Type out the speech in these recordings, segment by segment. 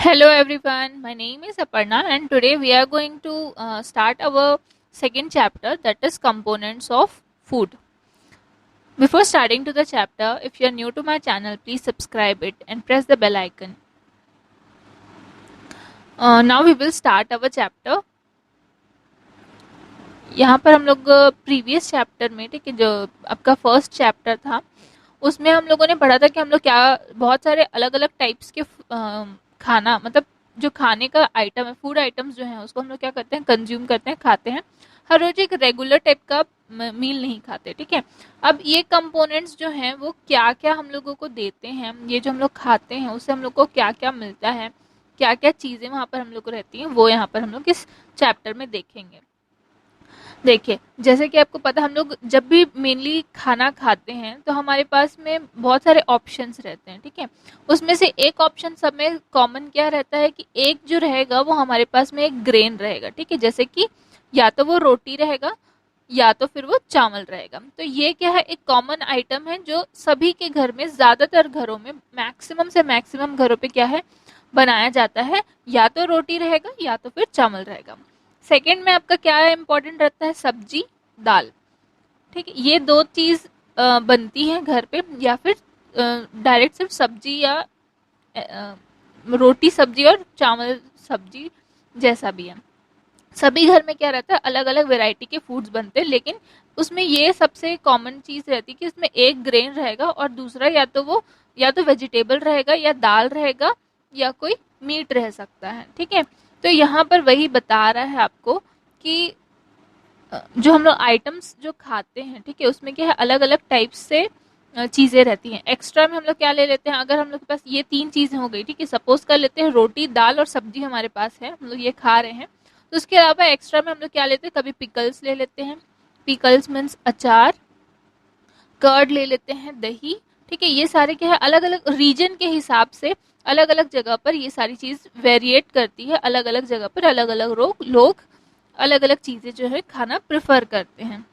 Hello everyone, my name is Aparna and today we are going to start our second chapter, that is components of food. Before starting to the chapter, if you are new to my channel, please subscribe it and press the bell icon. Now we will start our chapter. यहाँ पर हम लोग previous chapter में, ठीक है, जो आपका first chapter था उसमें हम लोगों ने पढ़ा था कि हम लोग क्या बहुत सारे अलग अलग टाइप्स के खाना, मतलब जो खाने का आइटम है, फूड आइटम्स जो हैं उसको हम लोग क्या करते हैं, कंज्यूम करते हैं, खाते हैं। हर रोज एक रेगुलर टाइप का मील नहीं खाते, ठीक है। अब ये कंपोनेंट्स जो हैं वो क्या क्या हम लोगों को देते हैं, ये जो हम लोग खाते हैं उससे हम लोग को क्या क्या मिलता है, क्या क्या चीज़ें वहाँ पर हम लोग को रहती हैं, वो यहाँ पर हम लोग इस चैप्टर में देखेंगे। देखिए, जैसे कि आपको पता, हम लोग जब भी मेनली खाना खाते हैं तो हमारे पास में बहुत सारे ऑप्शंस रहते हैं, ठीक है। उसमें से एक ऑप्शन सब में कॉमन क्या रहता है कि एक जो रहेगा वो हमारे पास में एक ग्रेन रहेगा, ठीक है। जैसे कि या तो वो रोटी रहेगा या तो फिर वो चावल रहेगा। तो ये क्या है, एक कॉमन आइटम है जो सभी के घर में, ज़्यादातर घरों में, मैक्सिमम से मैक्सिमम घरों पे क्या है, बनाया जाता है। या तो रोटी रहेगा या तो फिर चावल रहेगा। सेकंड में आपका क्या इंपॉर्टेंट रहता है, सब्जी, दाल, ठीक है। ये दो चीज बनती है घर पे, या फिर डायरेक्ट सिर्फ सब्जी या रोटी सब्जी और चावल सब्जी, जैसा भी है। सभी घर में क्या रहता है, अलग अलग वैरायटी के फूड्स बनते हैं, लेकिन उसमें ये सबसे कॉमन चीज रहती है कि उसमें एक ग्रेन रहेगा और दूसरा या तो वेजिटेबल रहेगा या दाल रहेगा या कोई मीट रह सकता है, ठीक है। तो यहाँ पर वही बता रहा है आपको कि जो हम लोग आइटम्स जो खाते हैं, ठीक है, उसमें क्या है, अलग अलग टाइप से चीज़ें रहती हैं। एक्स्ट्रा में हम लोग क्या ले लेते हैं, अगर हम लोग के पास ये तीन चीज़ें हो गई, ठीक है, सपोज कर लेते हैं रोटी, दाल और सब्जी हमारे पास है, हम लोग ये खा रहे हैं, तो उसके अलावा एक्स्ट्रा में हम लोग क्या लेते हैं, कभी पिकल्स ले लेते हैं। पिकल्स मीन्स अचार। कर्ड ले लेते हैं, दही, ठीक है। ये सारे क्या है, अलग अलग रीजन के हिसाब से अलग अलग जगह पर ये सारी चीज़ वेरिएट करती है। अलग अलग जगह पर अलग अलग लोग अलग अलग चीज़ें जो है खाना प्रेफर करते हैं।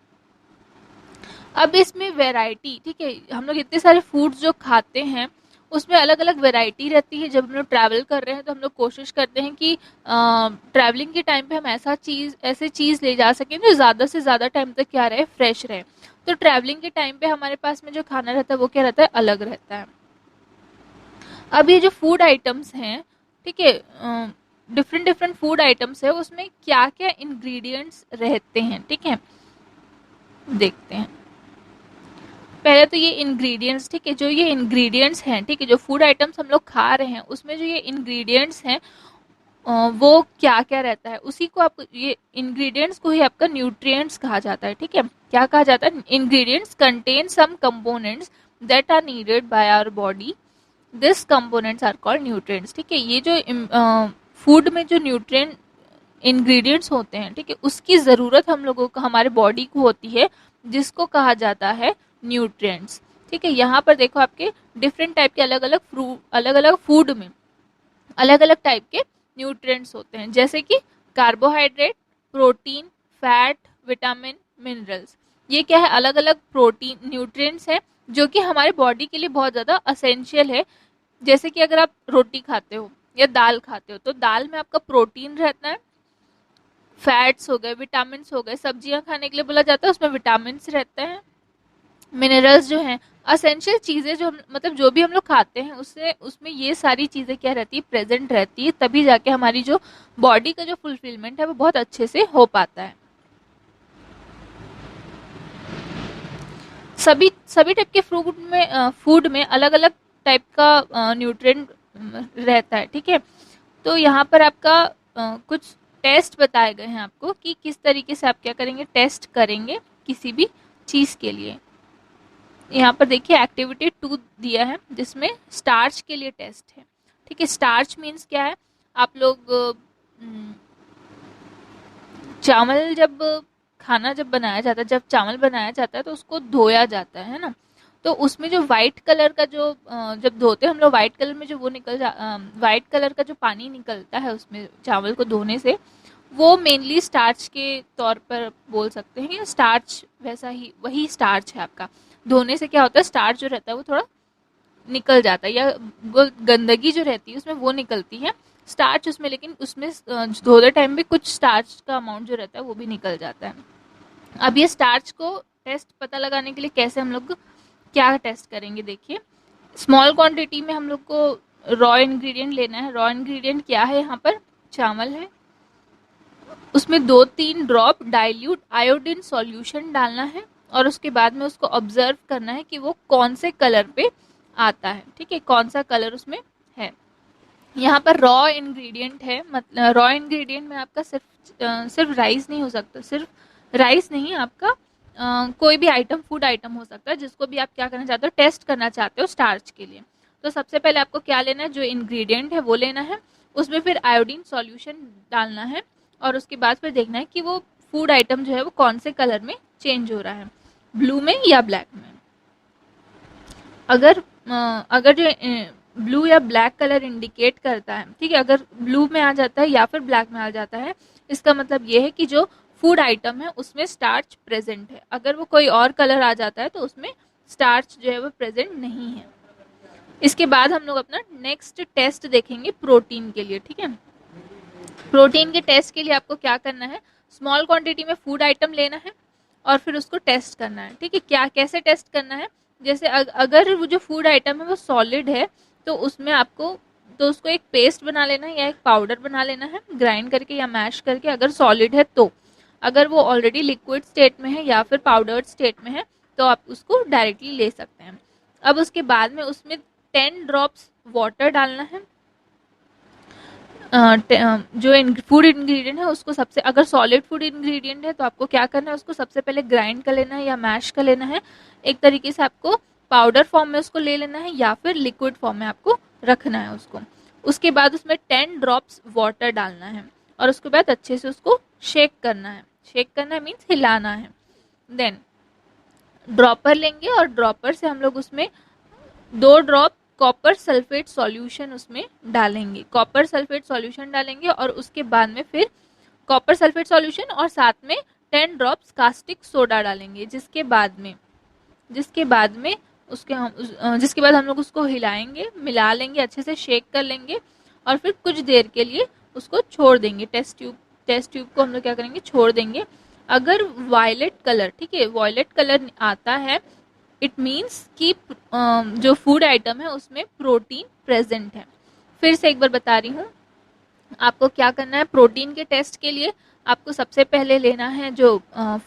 अब इसमें वैरायटी, ठीक है, हम लोग इतने सारे फूड्स जो खाते हैं उसमें अलग अलग वैरायटी रहती है। जब हम लोग ट्रैवल कर रहे हैं तो हम लोग कोशिश करते हैं कि ट्रैवलिंग के टाइम पे हम ऐसे चीज़ ले जा सकें जो ज़्यादा से ज़्यादा टाइम तक क्या रहे, फ्रेश रहे। तो ट्रैवलिंग के टाइम पे हमारे पास में जो खाना रहता है वो क्या रहता है, अलग रहता है। अब ये जो फूड आइटम्स हैं, ठीक है, डिफरेंट डिफरेंट फूड आइटम्स है, उसमें क्या क्या इंग्रेडिएंट्स रहते हैं, ठीक है, देखते हैं। पहले तो ये इंग्रेडिएंट्स, ठीक है, जो ये इंग्रेडिएंट्स हैं, ठीक है, जो फूड आइटम्स हम लोग खा रहे हैं उसमें जो ये इंग्रेडिएंट्स हैं वो क्या क्या रहता है, उसी को आप, ये इंग्रेडिएंट्स को ही आपका न्यूट्रिएंट्स कहा जाता है, ठीक है। क्या कहा जाता है, ingredients contain some components that are needed by our body, this components are called nutrients, ठीक है। ये जो फूड में जो न्यूट्रिएंट इंग्रेडिएंट्स होते हैं, ठीक है, उसकी ज़रूरत हम लोगों को, हमारे बॉडी को होती है, जिसको कहा जाता है न्यूट्रिएंट्स, ठीक है। यहाँ पर देखो आपके डिफरेंट टाइप के अलग अलग फूड में अलग अलग टाइप के न्यूट्रिएंट्स होते हैं, जैसे कि carbohydrate, protein, fat, vitamin, minerals. ये क्या है, अलग अलग प्रोटीन न्यूट्रिएंट्स हैं जो कि हमारे बॉडी के लिए बहुत ज़्यादा असेंशियल है। जैसे कि अगर आप रोटी खाते हो या दाल खाते हो तो दाल में आपका प्रोटीन रहता है, फैट्स हो गए, विटामिन हो गए। सब्जियां खाने के लिए बोला जाता है, उसमें विटामिन रहते हैं। मिनरल्स जो हैं, असेंशियल चीज़ें जो मतलब जो भी हम लोग खाते हैं उससे, उसमें ये सारी चीज़ें क्या रहती है, प्रेजेंट रहती है, तभी जाके हमारी जो बॉडी का जो फुलफिलमेंट है वो बहुत अच्छे से हो पाता है। सभी सभी टाइप के फूड में अलग अलग टाइप का न्यूट्रिएंट रहता है, ठीक है। तो यहाँ पर आपका कुछ टेस्ट बताए गए हैं आपको कि किस तरीके से आप क्या करेंगे, टेस्ट करेंगे किसी भी चीज़ के लिए। यहाँ पर देखिए एक्टिविटी 2 दिया है जिसमें स्टार्च के लिए टेस्ट है, ठीक है। स्टार्च मीन्स क्या है, आप लोग चावल जब खाना जब बनाया जाता है, जब चावल बनाया जाता है तो उसको धोया जाता है ना। तो उसमें जो वाइट कलर का जो जब धोते हैं हम लोग, वाइट कलर में जो वो वाइट कलर का जो पानी निकलता है उसमें चावल को धोने से, वो मेनली स्टार्च के तौर पर बोल सकते हैं। स्टार्च वैसा ही, वही स्टार्च है आपका। धोने से क्या होता है, स्टार्च जो रहता है वो थोड़ा निकल जाता है, या गंदगी जो रहती है उसमें वो निकलती है। स्टार्च उसमें, लेकिन उसमें धोते टाइम भी कुछ स्टार्च का अमाउंट जो रहता है वो भी निकल जाता है। अब ये स्टार्च को टेस्ट पता लगाने के लिए कैसे हम लोग क्या टेस्ट करेंगे, देखिए। स्मॉल क्वांटिटी में हम लोग को रॉ इंग्रेडिएंट लेना है। रॉ इंग्रेडिएंट क्या है, यहाँ पर चावल है, उसमें 2-3 ड्रॉप डाइल्यूट आयोडीन सॉल्यूशन डालना है, और उसके बाद में उसको ऑब्जर्व करना है कि वो कौन से कलर पे आता है, ठीक है, कौन सा कलर उसमें है। यहाँ पर रॉ इंग्रेडिएंट है, मतलब रॉ इंग्रेडिएंट में आपका सिर्फ राइस नहीं हो सकता, सिर्फ राइस नहीं, आपका कोई भी आइटम, फूड आइटम हो सकता है जिसको भी आप क्या करना चाहते हो, टेस्ट करना चाहते हो स्टार्च के लिए। तो सबसे पहले आपको क्या लेना है, जो इंग्रेडिएंट है वो लेना है, उसमें फिर आयोडीन सॉल्यूशन डालना है, और उसके बाद फिर देखना है कि वो फूड आइटम जो है वो कौन से कलर में चेंज हो रहा है, ब्लू में या ब्लैक में। अगर जो ब्लू या ब्लैक कलर इंडिकेट करता है, ठीक है, अगर ब्लू में आ जाता है या फिर ब्लैक में आ जाता है, इसका मतलब ये है कि जो फूड आइटम है उसमें स्टार्च प्रेजेंट है। अगर वो कोई और कलर आ जाता है तो उसमें स्टार्च जो है वो प्रेजेंट नहीं है। इसके बाद हम लोग अपना नेक्स्ट टेस्ट देखेंगे प्रोटीन के लिए, ठीक है। प्रोटीन के टेस्ट के लिए आपको क्या करना है, स्मॉल क्वांटिटी में फूड आइटम लेना है और फिर उसको टेस्ट करना है, ठीक है। क्या कैसे टेस्ट करना है, जैसे अगर वो जो फूड आइटम है वो सॉलिड है तो उसमें आपको, तो उसको एक पेस्ट बना लेना है या एक पाउडर बना लेना है, ग्राइंड करके या मैश करके, अगर सॉलिड है तो। अगर वो ऑलरेडी लिक्विड स्टेट में है या फिर पाउडर्ड स्टेट में है तो आप उसको डायरेक्टली ले सकते हैं। अब उसके बाद में उसमें 10 ड्रॉप्स वाटर डालना है। जो फूड इंग्रेडिएंट है उसको सबसे, अगर सॉलिड फूड इंग्रेडिएंट है तो आपको क्या करना है, उसको सबसे पहले ग्राइंड कर लेना है या मैश कर लेना है। एक तरीके से आपको पाउडर फॉर्म में उसको ले लेना है या फिर लिक्विड फॉर्म में आपको रखना है उसको। उसके बाद उसमें 10 ड्रॉप्स वाटर डालना है और उसके बाद अच्छे से उसको शेक करना है। शेक करना मीन्स हिलाना है। देन ड्रॉपर लेंगे और ड्रॉपर से हम लोग उसमें 2 ड्रॉप कॉपर सल्फेट सॉल्यूशन उसमें डालेंगे। कॉपर सल्फेट सॉल्यूशन डालेंगे और उसके बाद में फिर कॉपर सल्फेट सॉल्यूशन और साथ में 10 ड्रॉप्स कास्टिक सोडा डालेंगे। जिसके बाद में जिसके बाद हम लोग उसको हिलाएंगे, मिला लेंगे, अच्छे से शेक कर लेंगे और फिर कुछ देर के लिए उसको छोड़ देंगे। टेस्ट ट्यूब को हम लोग क्या करेंगे, छोड़ देंगे। अगर वायलेट कलर, ठीक है, वायलेट कलर आता है, इट मीन्स कि जो फूड आइटम है उसमें प्रोटीन प्रेजेंट है। फिर से एक बार बता रही हूँ आपको क्या करना है। प्रोटीन के टेस्ट के लिए आपको सबसे पहले लेना है जो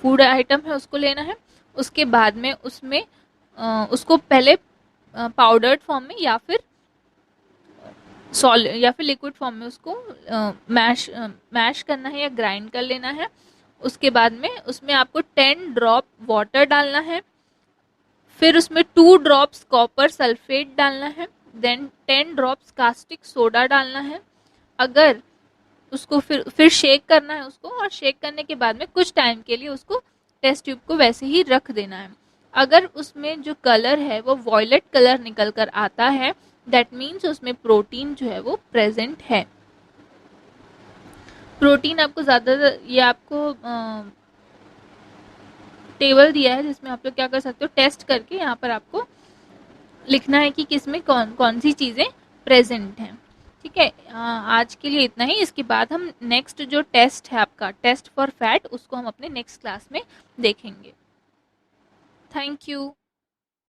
फूड आइटम है उसको लेना है। उसके बाद में उसमें उसको पहले पाउडर्ड फॉर्म में या फिर सॉलिड या फिर लिक्विड फॉर्म में उसको मैश करना है या ग्राइंड कर लेना है। उसके बाद में उसमें आपको 10 ड्रॉप वाटर डालना है, फिर उसमें 2 ड्रॉप्स कॉपर सल्फेट डालना है, देन 10 ड्रॉप्स कास्टिक सोडा डालना है। अगर उसको फिर शेक करना है उसको, और शेक करने के बाद में कुछ टाइम के लिए उसको टेस्ट ट्यूब को वैसे ही रख देना है। अगर उसमें जो कलर है वो वॉयलेट कलर निकल कर आता है, दैट मीन्स उसमें प्रोटीन जो है वो प्रेजेंट है। प्रोटीन आपको ज़्यादातर, ये आपको टेबल दिया है जिसमें आप लोग क्या कर सकते हो, टेस्ट करके यहाँ पर आपको लिखना है कि किसमें कौन कौन सी चीज़ें प्रेजेंट हैं। ठीक है, आज के लिए इतना ही। इसके बाद हम नेक्स्ट जो टेस्ट है आपका, टेस्ट फॉर फैट, उसको हम अपने नेक्स्ट क्लास में देखेंगे। Thank you.